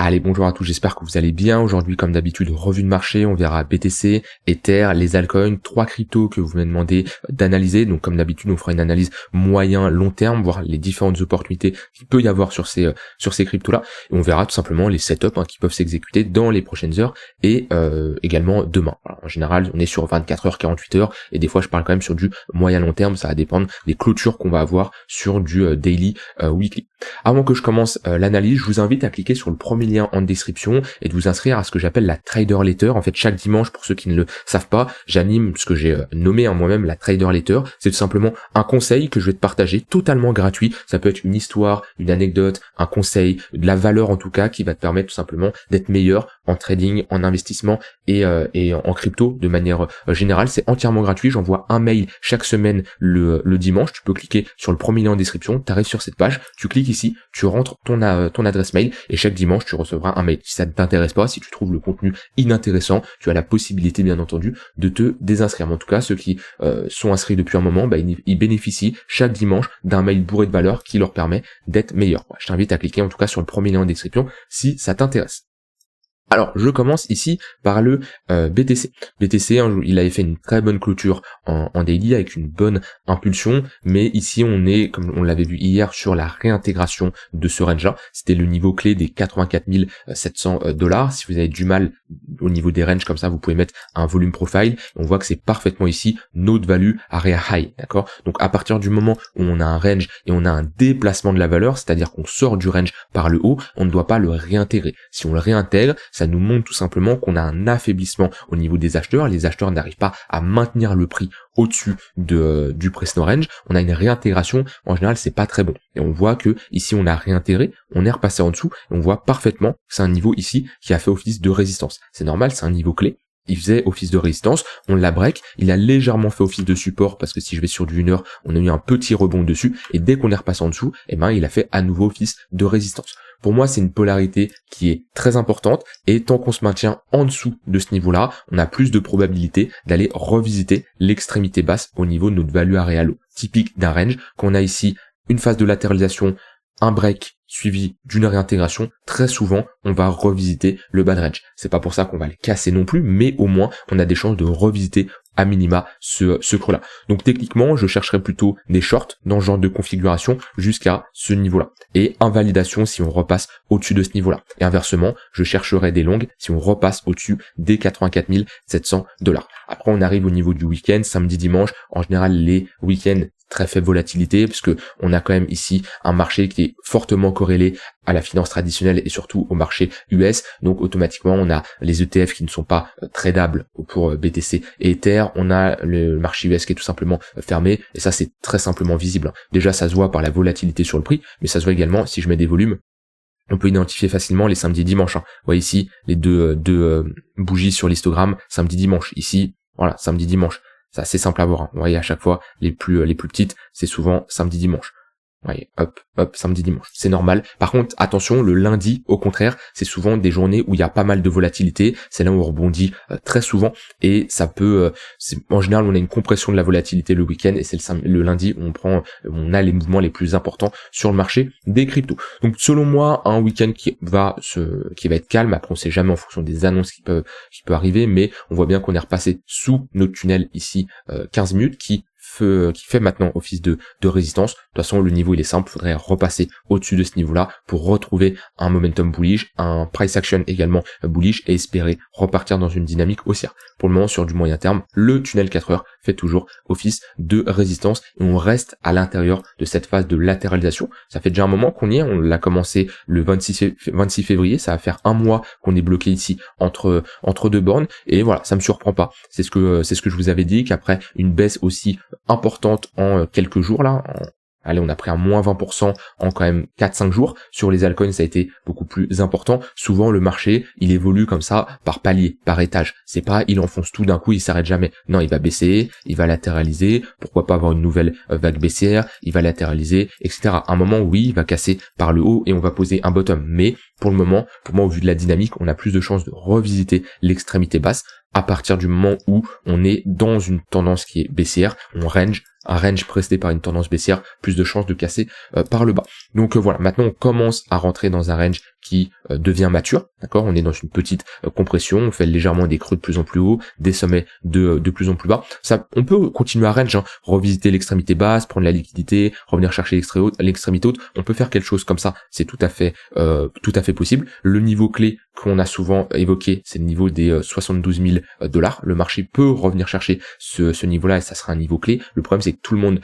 Allez, bonjour à tous, j'espère que vous allez bien. Aujourd'hui, comme d'habitude, revue de marché, on verra BTC, Ether, les altcoins, 3 cryptos que vous m'avez demandé d'analyser. Donc comme d'habitude, on fera une analyse moyen, long terme, voir les différentes opportunités qu'il peut y avoir sur ces cryptos-là. Et on verra tout simplement les setups qui peuvent s'exécuter dans les prochaines heures et également demain. Alors, en général, on est sur 24 heures, 48 heures, et des fois, je parle quand même sur du moyen long terme. Ça va dépendre des clôtures qu'on va avoir sur du daily, weekly. Avant que je commence l'analyse, je vous invite à cliquer sur le premier lien en description et de vous inscrire à ce que j'appelle la Trader Letter. En fait, chaque dimanche, pour ceux qui ne le savent pas, j'anime ce que j'ai nommé moi-même la Trader Letter. C'est tout simplement un conseil que je vais te partager totalement gratuit. Ça peut être une histoire, une anecdote, un conseil, de la valeur en tout cas, qui va te permettre tout simplement d'être meilleur en trading, en investissement et en crypto de manière générale. C'est entièrement gratuit. J'envoie un mail chaque semaine le dimanche. Tu peux cliquer sur le premier lien en description. Tu arrives sur cette page, tu cliques ici, tu rentres ton adresse mail et chaque dimanche tu recevras un mail. Si ça ne t'intéresse pas, si tu trouves le contenu inintéressant, tu as la possibilité bien entendu de te désinscrire. Mais en tout cas, ceux qui sont inscrits depuis un moment, ils bénéficient chaque dimanche d'un mail bourré de valeur qui leur permet d'être meilleurs. Je t'invite à cliquer en tout cas sur le premier lien en description si ça t'intéresse. Alors, je commence ici par le BTC. BTC, il avait fait une très bonne clôture en daily avec une bonne impulsion, mais ici on est, comme on l'avait vu hier, sur la réintégration de ce range-là. C'était le niveau clé des 84 700 $. Si vous avez du mal au niveau des ranges comme ça, vous pouvez mettre un volume profile. On voit que c'est parfaitement ici node value area high, d'accord? Donc à partir du moment où on a un range et on a un déplacement de la valeur, c'est-à-dire qu'on sort du range par le haut, on ne doit pas le réintégrer. Si on le réintègre, ça nous montre tout simplement qu'on a un affaiblissement au niveau des acheteurs. Les acheteurs n'arrivent pas à maintenir le prix au-dessus du précédent range. On a une réintégration, en général c'est pas très bon. Et on voit que ici on a réintégré, on est repassé en dessous, et on voit parfaitement que c'est un niveau ici qui a fait office de résistance. C'est normal, c'est un niveau clé. Il faisait office de résistance, on l'a break, il a légèrement fait office de support parce que si je vais sur du 1 heure, on a eu un petit rebond dessus, et dès qu'on est repassé en dessous, il a fait à nouveau office de résistance. Pour moi, c'est une polarité qui est très importante, et tant qu'on se maintient en dessous de ce niveau-là, on a plus de probabilité d'aller revisiter l'extrémité basse au niveau de notre value area low, typique d'un range, qu'on a ici une phase de latéralisation, un break suivi d'une réintégration. Très souvent, on va revisiter le bad range. C'est pas pour ça qu'on va le casser non plus, mais au moins, on a des chances de revisiter à minima ce creux-là. Donc techniquement, je chercherai plutôt des shorts dans ce genre de configuration jusqu'à ce niveau-là. Et invalidation si on repasse au-dessus de ce niveau-là. Et inversement, je chercherai des longues si on repasse au-dessus des 84 700 $. Après, on arrive au niveau du week-end, samedi, dimanche. En général, les week-ends, très faible volatilité, parce que on a quand même ici un marché qui est fortement corrélé à la finance traditionnelle et surtout au marché US. Donc automatiquement, on a les ETF qui ne sont pas tradables pour BTC et Ether. On a le marché US qui est tout simplement fermé, et ça c'est très simplement visible. Déjà, ça se voit par la volatilité sur le prix, mais ça se voit également si je mets des volumes. On peut identifier facilement les samedis et dimanches. Vous voyez ici les deux bougies sur l'histogramme, samedi dimanche. Ici, voilà, samedi dimanche. C'est assez simple à voir. Vous voyez, à chaque fois, les plus petites, c'est souvent samedi dimanche. Vous voyez, hop, samedi dimanche. C'est normal. Par contre, attention, le lundi, au contraire, c'est souvent des journées où il y a pas mal de volatilité. C'est là où on rebondit très souvent, et ça peut, en général, on a une compression de la volatilité le week-end, et c'est le lundi où on a les mouvements les plus importants sur le marché des cryptos. Donc, selon moi, un week-end qui va être calme. Après, on sait jamais en fonction des annonces qui peuvent arriver, mais on voit bien qu'on est repassé sous notre tunnel ici, 15 minutes, qui fait maintenant office de résistance. De toute façon, le niveau il est simple, il faudrait repasser au-dessus de ce niveau-là pour retrouver un momentum bullish, un price action également bullish, et espérer repartir dans une dynamique haussière. Pour le moment, sur du moyen terme, le tunnel 4 heures fait toujours office de résistance, et on reste à l'intérieur de cette phase de latéralisation. Ça fait déjà un moment qu'on y est, on l'a commencé le 26 février, ça va faire un mois qu'on est bloqué ici entre deux bornes, et voilà, ça me surprend pas. C'est ce que je vous avais dit, qu'après une baisse aussi importante en quelques jours là, allez, on a pris un moins 20% en quand même 4-5 jours. Sur les altcoins, ça a été beaucoup plus important. Souvent, le marché, il évolue comme ça, par palier, par étage. C'est pas, il enfonce tout d'un coup, il s'arrête jamais. Non, il va baisser, il va latéraliser, pourquoi pas avoir une nouvelle vague baissière, il va latéraliser, etc. À un moment, oui, il va casser par le haut et on va poser un bottom. Mais, pour le moment, pour moi, au vu de la dynamique, on a plus de chances de revisiter l'extrémité basse à partir du moment où on est dans une tendance qui est baissière, on range un range presté par une tendance baissière, plus de chances de casser par le bas. Donc voilà, maintenant on commence à rentrer dans un range qui devient mature, d'accord. On est dans une petite compression, on fait légèrement des creux de plus en plus haut, des sommets de plus en plus bas. Ça, on peut continuer à range, revisiter l'extrémité basse, prendre la liquidité, revenir chercher l'extrémité haute. On peut faire quelque chose comme ça, c'est tout à fait possible. Le niveau clé qu'on a souvent évoqué, c'est le niveau des 72 000 $. Le marché peut revenir chercher ce niveau-là et ça sera un niveau clé. Le problème, c'est que tout le monde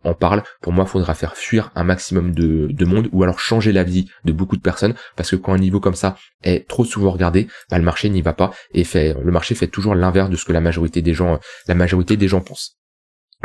en parle. Pour moi, il faudra faire fuir un maximum de monde ou alors changer la vie de beaucoup de personnes, parce que quand un niveau comme ça est trop souvent regardé, le marché n'y va pas et le marché fait toujours l'inverse de ce que la majorité des gens pensent.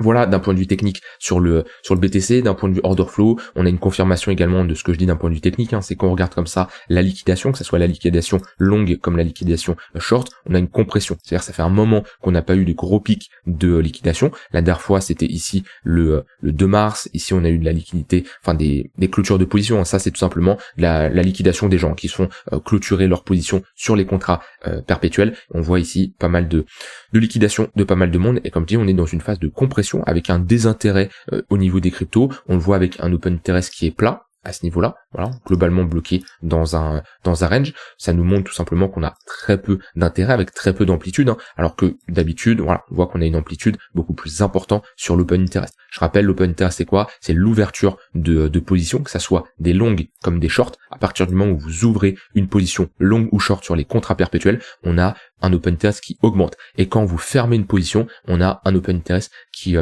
Voilà d'un point de vue technique sur le BTC, d'un point de vue order flow, on a une confirmation également de ce que je dis d'un point de vue technique, c'est qu'on regarde comme ça la liquidation, que ce soit la liquidation longue comme la liquidation short, on a une compression, c'est-à-dire ça fait un moment qu'on n'a pas eu de gros pics de liquidation. La dernière fois c'était ici le 2 mars, ici on a eu de la liquidité, enfin des clôtures de position, ça c'est tout simplement la liquidation des gens qui sont clôturés leur position sur les contrats perpétuels. On voit ici pas mal de liquidation de pas mal de monde, et comme je dis, on est dans une phase de compression avec un désintérêt au niveau des cryptos. On le voit avec un open interest qui est plat à ce niveau-là, voilà, globalement bloqué dans un range. Ça nous montre tout simplement qu'on a très peu d'intérêt avec très peu d'amplitude, alors que d'habitude, voilà, on voit qu'on a une amplitude beaucoup plus importante sur l'open interest. Je rappelle, l'open interest c'est quoi? C'est l'ouverture de position, que ça soit des longues comme des shorts. À partir du moment où vous ouvrez une position longue ou short sur les contrats perpétuels, on a un open interest qui augmente. Et quand vous fermez une position, on a un open interest qui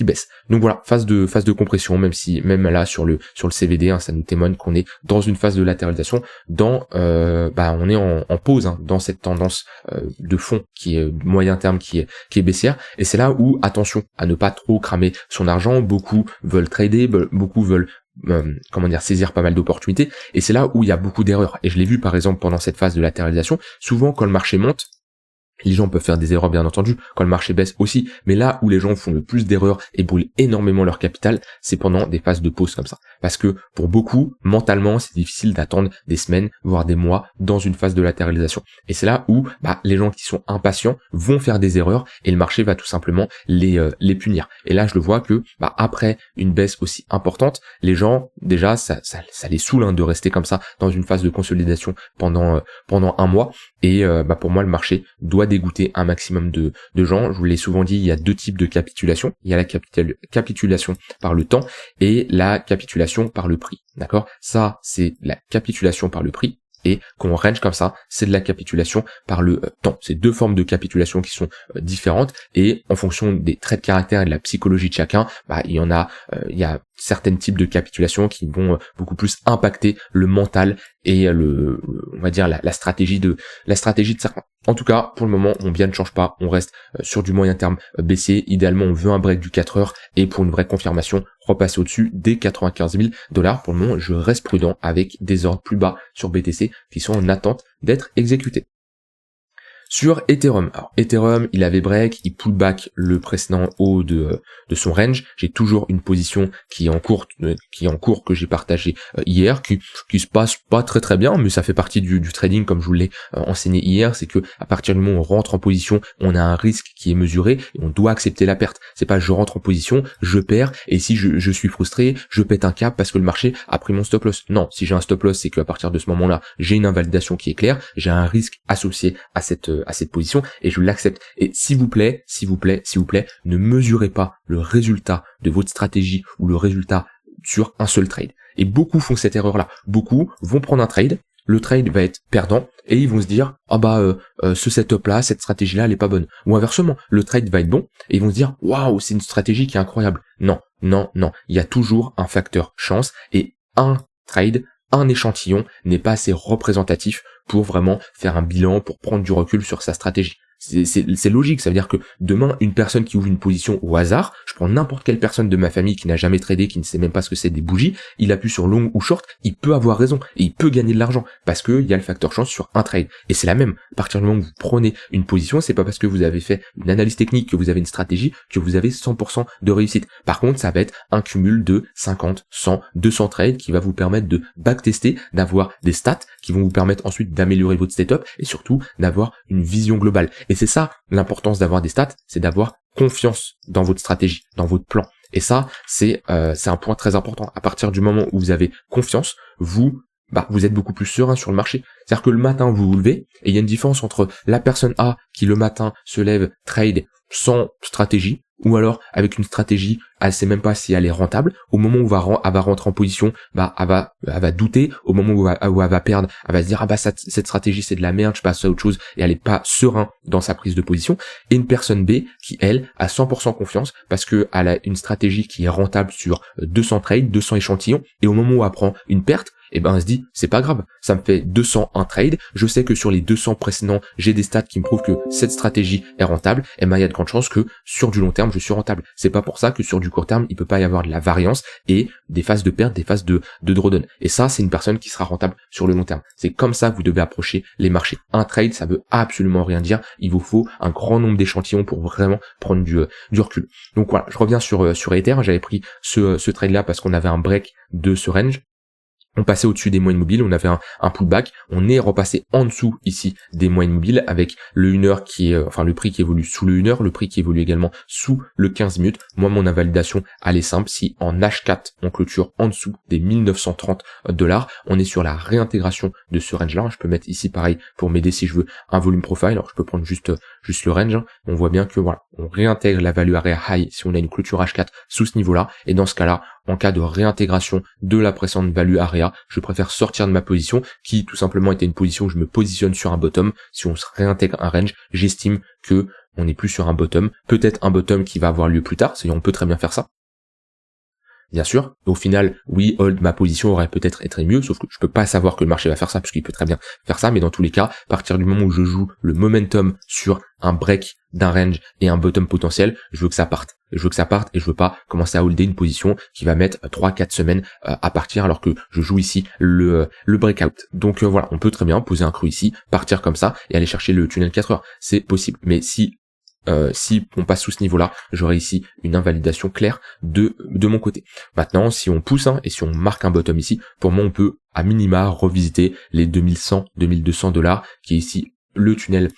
baisse. Donc voilà, phase de compression, même là sur le CVD, ça nous témoigne qu'on est dans une phase de latéralisation, on est en pause dans cette tendance de fond qui est moyen terme, qui est baissière. Et c'est là où, attention à ne pas trop cramer son argent. Beaucoup veulent trader, beaucoup veulent saisir pas mal d'opportunités, et c'est là où il y a beaucoup d'erreurs. Et je l'ai vu par exemple pendant cette phase de latéralisation, souvent quand le marché monte, les gens peuvent faire des erreurs bien entendu, quand le marché baisse aussi, mais là où les gens font le plus d'erreurs et brûlent énormément leur capital, c'est pendant des phases de pause comme ça. Parce que pour beaucoup, mentalement, c'est difficile d'attendre des semaines, voire des mois dans une phase de latéralisation. Et c'est là où les gens qui sont impatients vont faire des erreurs et le marché va tout simplement les punir. Et là, je le vois que après une baisse aussi importante, les gens, déjà, ça les saoule de rester comme ça dans une phase de consolidation pendant un mois. Et pour moi, le marché doit dégoûter un maximum de gens. Je vous l'ai souvent dit, il y a deux types de capitulation. Il y a la capitulation par le temps et la capitulation par le prix. D'accord? Ça, c'est la capitulation par le prix. Et qu'on range comme ça, c'est de la capitulation par le temps. C'est deux formes de capitulation qui sont différentes, et en fonction des traits de caractère et de la psychologie de chacun, il y a certains types de capitulation qui vont beaucoup plus impacter le mental et on va dire la stratégie de certains. En tout cas, pour le moment, mon bien ne change pas, on reste sur du moyen terme baissier. Idéalement, on veut un break du 4 heures, et pour une vraie confirmation, repasser au-dessus des 95 000 $. Pour le moment, je reste prudent avec des ordres plus bas sur BTC qui sont en attente d'être exécutés. Sur Ethereum, alors Ethereum, il avait break, il pull back le précédent haut de son range. J'ai toujours une position qui est en cours que j'ai partagé hier, qui se passe pas très très bien, mais ça fait partie du trading comme je vous l'ai enseigné hier. C'est que à partir du moment où on rentre en position, on a un risque qui est mesuré et on doit accepter la perte. C'est pas je rentre en position, je perds, et si je suis frustré, je pète un cap parce que le marché a pris mon stop loss. Non, si j'ai un stop loss, c'est qu'à partir de ce moment-là, j'ai une invalidation qui est claire, j'ai un risque associé à cette position et je l'accepte. Et s'il vous plaît, ne mesurez pas le résultat de votre stratégie ou le résultat sur un seul trade. Et beaucoup font cette erreur-là. Beaucoup vont prendre un trade, le trade va être perdant et ils vont se dire ce setup-là, cette stratégie-là, elle est pas bonne. Ou inversement, le trade va être bon et ils vont se dire waouh, c'est une stratégie qui est incroyable. Non, il y a toujours un facteur chance, et un trade, un échantillon n'est pas assez représentatif pour vraiment faire un bilan, pour prendre du recul sur sa stratégie. C'est logique, ça veut dire que demain, une personne qui ouvre une position au hasard, je prends n'importe quelle personne de ma famille qui n'a jamais tradé, qui ne sait même pas ce que c'est des bougies, il appuie sur long ou short, il peut avoir raison, et il peut gagner de l'argent, parce qu'il y a le facteur chance sur un trade. Et c'est la même, à partir du moment où vous prenez une position, c'est pas parce que vous avez fait une analyse technique, que vous avez une stratégie, que vous avez 100% de réussite. Par contre, ça va être un cumul de 50, 100, 200 trades qui va vous permettre de backtester, d'avoir des stats qui vont vous permettre ensuite d'améliorer votre setup, et surtout d'avoir une vision globale. Et c'est ça l'importance d'avoir des stats, c'est d'avoir confiance dans votre stratégie, dans votre plan. Et ça, c'est un point très important. À partir du moment où vous avez confiance, vous êtes beaucoup plus serein sur le marché. C'est-à-dire que le matin, vous vous levez, et il y a une différence entre la personne A qui le matin se lève, trade sans stratégie, ou alors avec une stratégie, elle sait même pas si elle est rentable. Au moment où elle va rentrer en position, elle va douter. Au moment où elle va perdre, elle va se dire cette stratégie c'est de la merde, je passe à autre chose, et elle est pas serein dans sa prise de position. Et une personne B qui elle a 100% confiance parce que elle a une stratégie qui est rentable sur 200 trades, 200 échantillons, et au moment où elle prend une perte, elle se dit c'est pas grave, ça me fait 201 trades, je sais que sur les 200 précédents, j'ai des stats qui me prouvent que cette stratégie est rentable, et il y a de grandes chances que sur du long terme, je suis rentable. C'est pas pour ça que sur du court terme, il peut pas y avoir de la variance et des phases de perte, des phases de drawdown. Et ça, c'est une personne qui sera rentable sur le long terme. C'est comme ça que vous devez approcher les marchés. Un trade, ça veut absolument rien dire. Il vous faut un grand nombre d'échantillons pour vraiment prendre du recul. Donc voilà, je reviens sur Ether. J'avais pris ce trade-là parce qu'on avait un break de ce range. On passait au-dessus des moyennes mobiles, on avait un pullback, on est repassé en dessous ici des moyennes mobiles avec le 1 heure qui est, le prix qui évolue sous le 1 heure, le prix qui évolue également sous le 15 minutes. Moi, mon invalidation, elle est simple, si en H4, on clôture en dessous des 1930 $, on est sur la réintégration de ce range-là. Je peux mettre ici pareil pour m'aider si je veux un volume profile, alors je peux prendre juste le range. On voit bien que voilà, on réintègre la value area high si on a une clôture H4 sous ce niveau-là, et dans ce cas-là, en cas de réintégration de la précédente value area, je préfère sortir de ma position qui tout simplement était une position où je me positionne sur un bottom. Si on se réintègre un range, j'estime que on n'est plus sur un bottom, peut-être un bottom qui va avoir lieu plus tard, c'est-à-dire on peut très bien faire ça. Bien sûr, au final, oui, hold, ma position aurait peut-être été mieux, sauf que je peux pas savoir que le marché va faire ça, parce qu'il peut très bien faire ça, mais dans tous les cas, à partir du moment où je joue le momentum sur un break d'un range et un bottom potentiel, je veux que ça parte. Je veux que ça parte et je veux pas commencer à holder une position qui va mettre 3-4 semaines à partir alors que je joue ici le breakout. Donc voilà, on peut très bien poser un creux ici, partir comme ça et aller chercher le tunnel 4 heures. C'est possible, mais si on passe sous ce niveau-là, j'aurai ici une invalidation claire de mon côté. Maintenant, si on pousse et si on marque un bottom ici, pour moi, on peut à minima revisiter les 2100, 2200 $, qui est ici le tunnel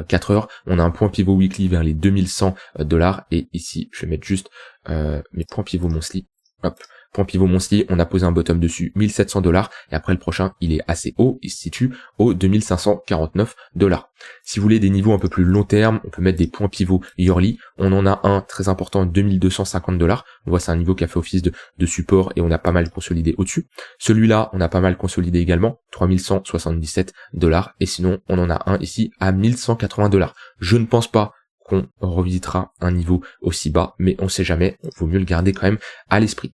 4 heures. On a un point pivot weekly vers les 2100 $, et ici, je vais mettre juste mes points pivot monthly. Hop. Point pivot monthly, on a posé un bottom dessus, 1700 $, et après le prochain, il est assez haut, il se situe au 2549 $. Si vous voulez des niveaux un peu plus long terme, on peut mettre des points pivot yearly. On en a un très important, 2250 $. On voit c'est un niveau qui a fait office de support et on a pas mal consolidé au-dessus. Celui-là, on a pas mal consolidé également, 3177 $. Et sinon, on en a un ici à 1180 $. Je ne pense pas qu'on revisitera un niveau aussi bas, mais on sait jamais, il vaut mieux le garder quand même à l'esprit.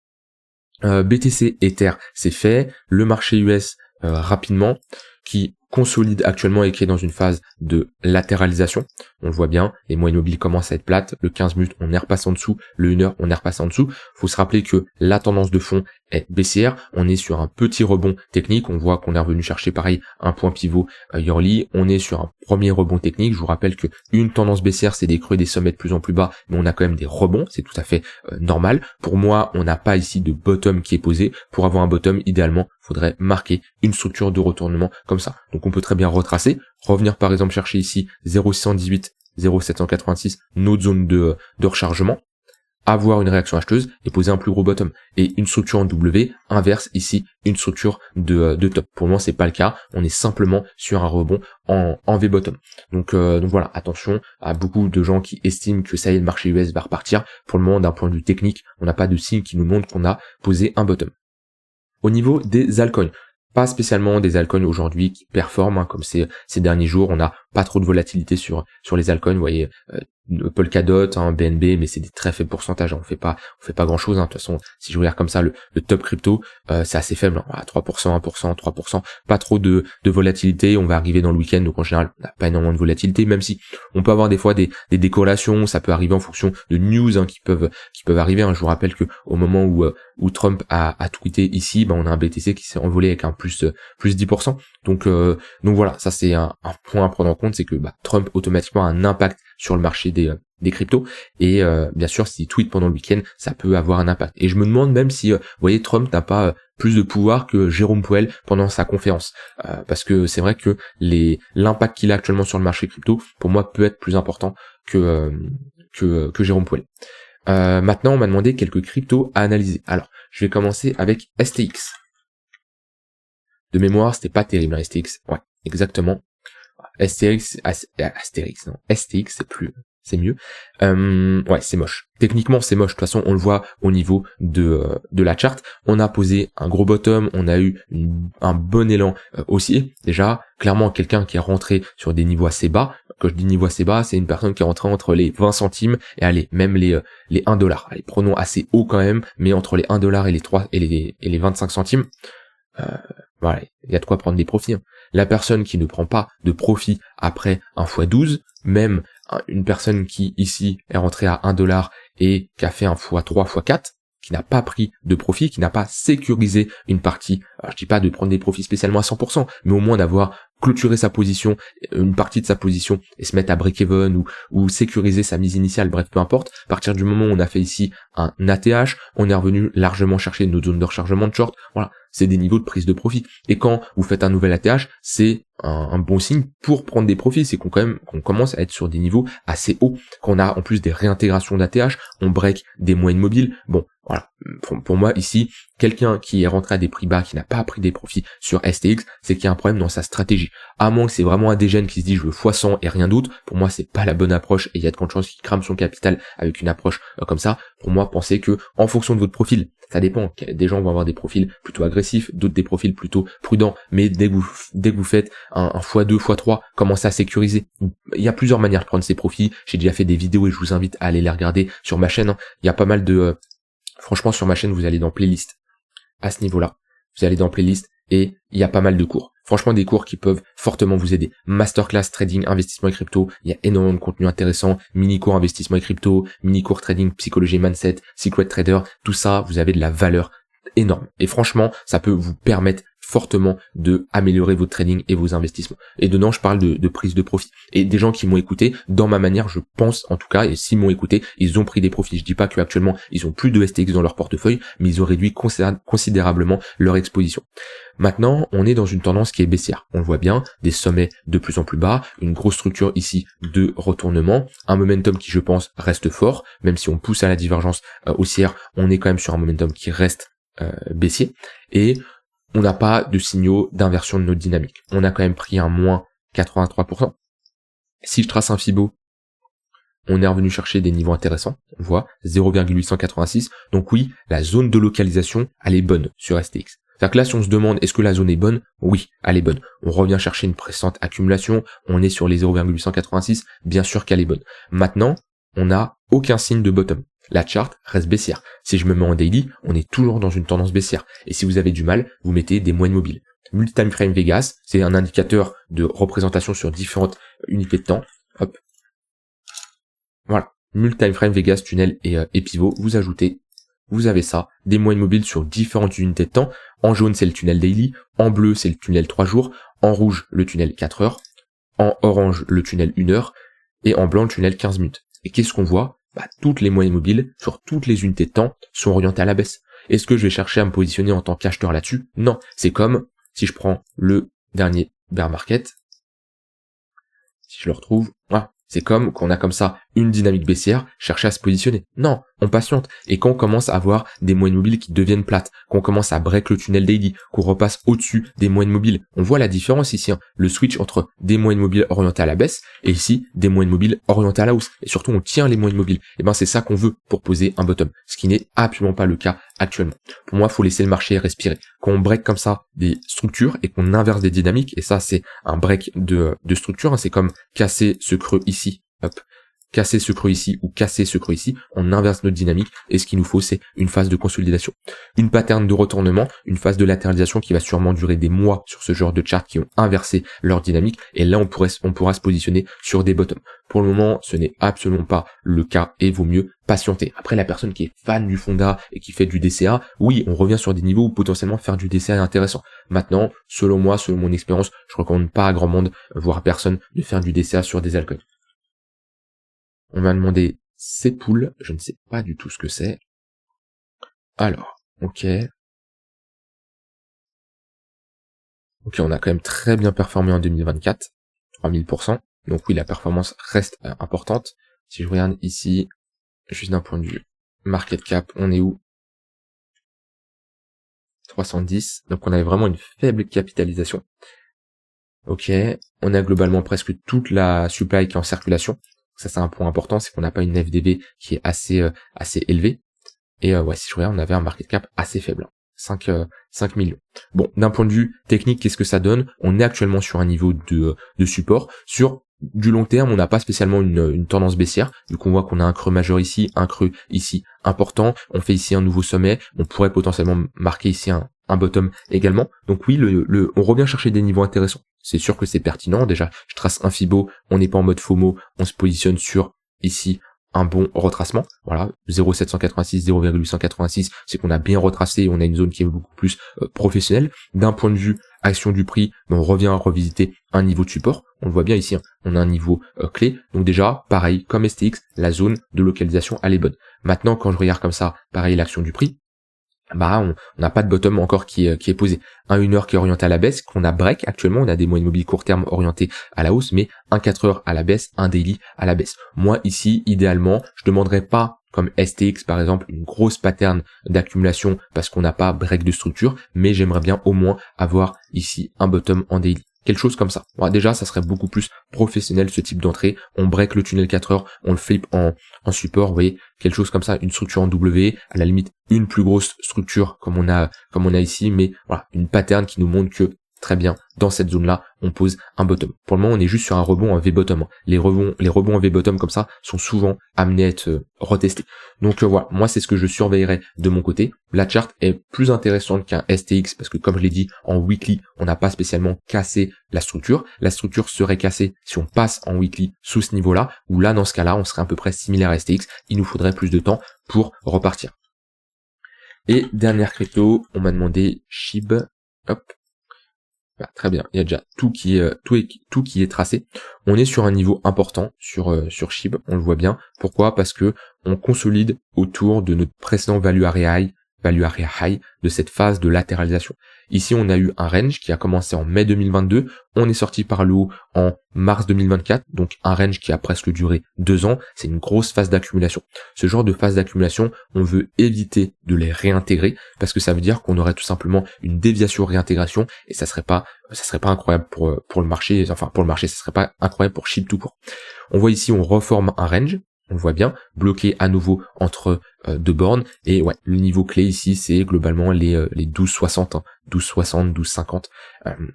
BTC Ether, c'est fait. Le marché US rapidement qui consolide actuellement et qui est dans une phase de latéralisation. On le voit bien, les moyennes mobiles commencent à être plates, le 15 minutes on est repassé en dessous, le 1 heure on est repassé en dessous. Faut se rappeler que la tendance de fond est baissière, on est sur un petit rebond technique, on voit qu'on est revenu chercher pareil un point pivot yearly, on est sur un premier rebond technique. Je vous rappelle que une tendance baissière c'est des creux et des sommets de plus en plus bas, mais on a quand même des rebonds, c'est tout à fait normal. Pour moi, on n'a pas ici de bottom qui est posé. Pour avoir un bottom, idéalement, faudrait marquer une structure de retournement comme ça. Donc on peut très bien retracer, revenir par exemple chercher ici 0,618, 0,786, notre zone de rechargement, avoir une réaction acheteuse et poser un plus gros bottom. Et une structure en W inverse ici une structure de top. Pour moi, c'est pas le cas. On est simplement sur un rebond en V bottom. Donc voilà, attention à beaucoup de gens qui estiment que ça y est, le marché US va repartir. Pour le moment, d'un point de vue technique, on n'a pas de signe qui nous montre qu'on a posé un bottom. Au niveau des altcoins, pas spécialement des altcoins aujourd'hui qui performent comme ces derniers jours. On n'a pas trop de volatilité sur les altcoins. Vous voyez, Polkadot, BNB, mais c'est des très faibles pourcentages. On fait pas grand chose. De toute façon, si je regarde comme ça, le top crypto, c'est assez faible. Voilà, 3%, 1%, 3%. Pas trop de volatilité. On va arriver dans le week-end, donc en général, on n'a pas énormément de volatilité, même si on peut avoir des fois des décorrélations. Ça peut arriver en fonction de news qui peuvent arriver. Je vous rappelle que au moment où Trump a tweeté ici, on a un BTC qui s'est envolé avec un plus 10%. Donc voilà, ça c'est un point à prendre en compte, c'est que Trump automatiquement a un impact sur le marché des cryptos, et bien sûr s'il tweet pendant le week-end, ça peut avoir un impact. Et je me demande même si vous voyez, Trump n'a pas plus de pouvoir que Jérôme Powell pendant sa conférence, parce que c'est vrai que l'impact qu'il a actuellement sur le marché crypto, pour moi, peut être plus important que Jérôme Powell. Maintenant, on m'a demandé quelques cryptos à analyser. Alors, je vais commencer avec STX. De mémoire, c'était pas terrible, hein, STX. Ouais, exactement. STX, non, STX, c'est mieux. Ouais, c'est moche. Techniquement, c'est moche. De toute façon, on le voit au niveau de la charte. On a posé un gros bottom, on a eu un bon élan haussier. Déjà, clairement, quelqu'un qui est rentré sur des niveaux assez bas. Quand je dis niveau assez bas, c'est une personne qui est rentrée entre les 20 centimes et allez, même les 1 dollar. Allez, prenons assez haut quand même, mais entre les 1 dollar et les 3 et les 25 centimes. Voilà, il y a de quoi prendre des profits. Hein. La personne qui ne prend pas de profit après un x12, même une personne qui ici est rentrée à 1 dollar et qui a fait un x3, x4, qui n'a pas pris de profit, qui n'a pas sécurisé une partie, alors je dis pas de prendre des profits spécialement à 100%, mais au moins d'avoir clôturé sa position, une partie de sa position, et se mettre à break-even ou sécuriser sa mise initiale, bref, peu importe. À partir du moment où on a fait ici un ATH, on est revenu largement chercher nos zones de rechargement de short, voilà, c'est des niveaux de prise de profit. Et quand vous faites un nouvel ATH, c'est un bon signe pour prendre des profits, c'est qu'on commence à être sur des niveaux assez hauts. Quand on a en plus des réintégrations d'ATH, on break des moyennes mobiles. Bon, voilà, pour moi ici, quelqu'un qui est rentré à des prix bas, qui n'a pas pris des profits sur STX, c'est qu'il y a un problème dans sa stratégie. À moins que c'est vraiment un dégène qui se dit je veux x100 et rien d'autre, pour moi c'est pas la bonne approche et il y a de grandes chances qu'il crame son capital avec une approche comme ça. Pour moi, pensez que en fonction de votre profil, ça dépend, des gens vont avoir des profils plutôt agressifs, d'autres des profils plutôt prudents, mais dès que vous faites un x2, x3, commencez à sécuriser. Il y a plusieurs manières de prendre ces profits, j'ai déjà fait des vidéos et je vous invite à aller les regarder sur ma chaîne. Il y a pas mal de... franchement, sur ma chaîne, vous allez dans playlist. À ce niveau-là, vous allez dans playlist et il y a pas mal de cours. Franchement, des cours qui peuvent fortement vous aider. Masterclass trading, investissement et crypto. Il y a énormément de contenu intéressant. Mini-cours investissement et crypto, mini-cours trading, psychologie mindset, secret trader. Tout ça, vous avez de la valeur énorme. Et franchement, ça peut vous permettre fortement de améliorer votre trading et vos investissements. Et dedans, je parle de prise de profit. Et des gens qui m'ont écouté, dans ma manière, je pense en tout cas, et s'ils m'ont écouté, ils ont pris des profits. Je dis pas qu'actuellement, ils ont plus de STX dans leur portefeuille, mais ils ont réduit considérablement leur exposition. Maintenant, on est dans une tendance qui est baissière. On le voit bien, des sommets de plus en plus bas, une grosse structure ici de retournement, un momentum qui, je pense, reste fort, même si on pousse à la divergence haussière, on est quand même sur un momentum qui reste baissier, et on n'a pas de signaux d'inversion de notre dynamique. On a quand même pris un moins 83%. Si je trace un Fibo, on est revenu chercher des niveaux intéressants, on voit 0,886, donc oui, la zone de localisation, elle est bonne sur STX. C'est-à-dire que là, si on se demande est-ce que la zone est bonne, oui, elle est bonne. On revient chercher une précédente accumulation, on est sur les 0,886, bien sûr qu'elle est bonne. Maintenant, on n'a aucun signe de bottom. La charte reste baissière. Si je me mets en daily, on est toujours dans une tendance baissière. Et si vous avez du mal, vous mettez des moyennes mobiles. Multi-time frame Vegas, c'est un indicateur de représentation sur différentes unités de temps. Hop. Voilà. Multi-time frame Vegas, tunnel et pivot, vous ajoutez, vous avez ça, des moyennes mobiles sur différentes unités de temps. En jaune, c'est le tunnel daily. En bleu, c'est le tunnel 3 jours. En rouge, le tunnel 4 heures. En orange, le tunnel 1 heure. Et en blanc, le tunnel 15 minutes. Et qu'est-ce qu'on voit? Toutes les moyennes mobiles sur toutes les unités de temps sont orientées à la baisse. Est-ce que je vais chercher à me positionner en tant qu'acheteur là-dessus? Non. C'est comme si je prends le dernier bear market. Si je le retrouve, voilà. C'est comme qu'on a comme ça une dynamique baissière, chercher à se positionner. Non, on patiente. Et quand on commence à avoir des moyennes mobiles qui deviennent plates, qu'on commence à break le tunnel daily, qu'on repasse au-dessus des moyennes mobiles, on voit la différence ici, hein. Le switch entre des moyennes mobiles orientées à la baisse et ici des moyennes mobiles orientées à la hausse. Et surtout, on tient les moyennes mobiles. Et ben, c'est ça qu'on veut pour poser un bottom. Ce qui n'est absolument pas le cas actuellement. Pour moi, il faut laisser le marché respirer. Quand on break comme ça des structures et qu'on inverse des dynamiques, et ça, c'est un break de structure, hein. C'est comme casser ce creux ici. Hop, casser ce creux ici ou casser ce creux ici, on inverse notre dynamique et ce qu'il nous faut c'est une phase de consolidation. Une pattern de retournement, une phase de latéralisation qui va sûrement durer des mois sur ce genre de chart qui ont inversé leur dynamique et là on pourra se positionner sur des bottoms. Pour le moment, ce n'est absolument pas le cas et vaut mieux patienter. Après, la personne qui est fan du fonda et qui fait du DCA, oui, on revient sur des niveaux où potentiellement faire du DCA est intéressant. Maintenant, selon moi, selon mon expérience, je recommande pas à grand monde, voire à personne, de faire du DCA sur des altcoins. On m'a demandé ces poules, je ne sais pas du tout ce que c'est. Alors, ok. Ok, on a quand même très bien performé en 2024, 3000%. Donc oui, la performance reste importante. Si je regarde ici, juste d'un point de vue Market cap, on est où? 310. Donc on avait vraiment une faible capitalisation. Ok, on a globalement presque toute la supply qui est en circulation. Ça c'est un point important, c'est qu'on n'a pas une FDV qui est assez élevée. Et ouais, si je regarde, on avait un market cap assez faible. 5 millions. Bon, d'un point de vue technique, qu'est-ce que ça donne? On est actuellement sur un niveau de support. Sur du long terme, on n'a pas spécialement une tendance baissière, vu qu'on voit qu'on a un creux majeur ici, un creux ici important. On fait ici un nouveau sommet. On pourrait potentiellement marquer ici un bottom également. Donc oui, on revient chercher des niveaux intéressants. C'est sûr que c'est pertinent. Déjà, je trace un Fibo, on n'est pas en mode FOMO, on se positionne sur ici un bon retracement. Voilà, 0,786, 0,186, c'est qu'on a bien retracé, on a une zone qui est beaucoup plus professionnelle. D'un point de vue action du prix, on revient à revisiter un niveau de support. On le voit bien ici, hein, on a un niveau clé. Donc déjà, pareil, comme STX, la zone de localisation, elle est bonne. Maintenant, quand je regarde comme ça, pareil, l'action du prix, bah on n'a pas de bottom encore qui est posé. Un 1 heure qui est orienté à la baisse, qu'on a break actuellement, on a des moyennes mobiles court terme orientés à la hausse, mais un 4 heures à la baisse, un daily à la baisse. Moi ici, idéalement, je demanderais pas comme STX par exemple une grosse pattern d'accumulation parce qu'on n'a pas break de structure, mais j'aimerais bien au moins avoir ici un bottom en daily. Quelque chose comme ça. Bon, déjà, ça serait beaucoup plus professionnel ce type d'entrée. On break le tunnel 4 heures, on le flip en support, vous voyez, quelque chose comme ça, une structure en W, à la limite une plus grosse structure comme on a ici, mais voilà, une pattern qui nous montre que très bien, dans cette zone-là, on pose un bottom. Pour le moment, on est juste sur un rebond en V-bottom. Les rebonds en V-bottom comme ça sont souvent amenés à être retestés. Donc voilà, moi c'est ce que je surveillerai de mon côté. La chart est plus intéressante qu'un STX parce que comme je l'ai dit, en weekly, on n'a pas spécialement cassé la structure. La structure serait cassée si on passe en weekly sous ce niveau-là, où là, dans ce cas-là, on serait à peu près similaire à STX. Il nous faudrait plus de temps pour repartir. Et dernière crypto, on m'a demandé SHIB. Hop. Bah, très bien, il y a déjà tout qui est tracé. On est sur un niveau important sur SHIB, on le voit bien. Pourquoi? Parce que on consolide autour de notre précédent value area high de cette phase de latéralisation. Ici, on a eu un range qui a commencé en mai 2022, on est sorti par le haut en mars 2024, donc un range qui a presque duré 2 ans, c'est une grosse phase d'accumulation. Ce genre de phase d'accumulation, on veut éviter de les réintégrer, parce que ça veut dire qu'on aurait tout simplement une déviation réintégration, et ça serait pas incroyable pour le marché, ça serait pas incroyable pour SHIB tout court. On voit ici, on reforme un range, on le voit bien, bloqué à nouveau entre deux bornes, et ouais, le niveau clé ici, c'est globalement les 12,60, hein, 12,60, 12,50,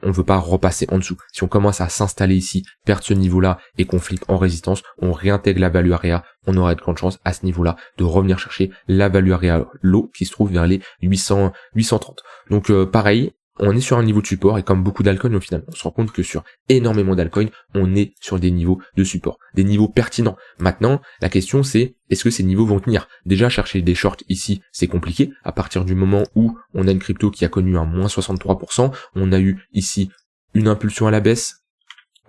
on veut pas repasser en dessous. Si on commence à s'installer ici, perdre ce niveau-là, et qu'on flippe en résistance, on réintègre la value area, on aurait de grandes chances à ce niveau-là de revenir chercher la value area low qui se trouve vers les 830. Donc pareil, on est sur un niveau de support et comme beaucoup d'altcoins au final, on se rend compte que sur énormément d'altcoins, on est sur des niveaux de support, des niveaux pertinents. Maintenant, la question c'est, est-ce que ces niveaux vont tenir? Déjà, chercher des shorts ici, c'est compliqué. À partir du moment où on a une crypto qui a connu un moins 63%, on a eu ici une impulsion à la baisse.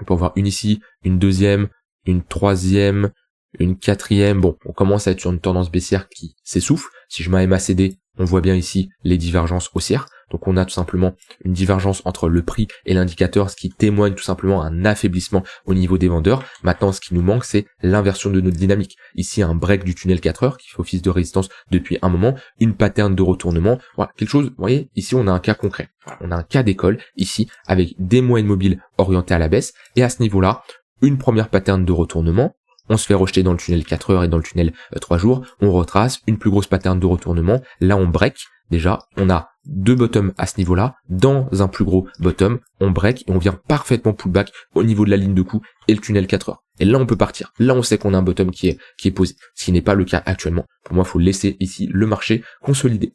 On peut avoir une ici, une deuxième, une troisième, une quatrième. Bon, on commence à être sur une tendance baissière qui s'essouffle. Si je mets MACD, on voit bien ici les divergences haussières. Donc on a tout simplement une divergence entre le prix et l'indicateur, ce qui témoigne tout simplement un affaiblissement au niveau des vendeurs. Maintenant, ce qui nous manque, c'est l'inversion de notre dynamique. Ici, un break du tunnel 4 heures qui fait office de résistance depuis un moment, une pattern de retournement. Voilà, quelque chose, vous voyez, ici on a un cas concret. Voilà, on a un cas d'école ici avec des moyennes mobiles orientées à la baisse. Et à ce niveau-là, une première pattern de retournement. On se fait rejeter dans le tunnel 4 heures et dans le tunnel 3 jours. On retrace une plus grosse pattern de retournement. Là, on break. Déjà, on a 2 bottoms à ce niveau-là. Dans un plus gros bottom, on break et on vient parfaitement pullback au niveau de la ligne de coup et le tunnel 4 heures. Et là, on peut partir. Là, on sait qu'on a un bottom qui est posé. Ce qui n'est pas le cas actuellement. Pour moi, il faut laisser ici le marché consolider.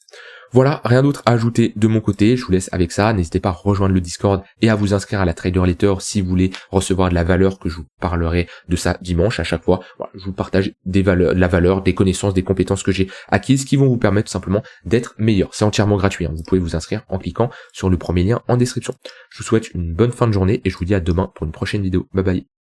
Voilà, rien d'autre à ajouter de mon côté, je vous laisse avec ça, n'hésitez pas à rejoindre le Discord et à vous inscrire à la Trader Letter si vous voulez recevoir de la valeur, que je vous parlerai de ça dimanche à chaque fois. Voilà, je vous partage de la valeur, des connaissances, des compétences que j'ai acquises qui vont vous permettre tout simplement d'être meilleur. C'est entièrement gratuit, hein. Vous pouvez vous inscrire en cliquant sur le premier lien en description. Je vous souhaite une bonne fin de journée et je vous dis à demain pour une prochaine vidéo. Bye bye.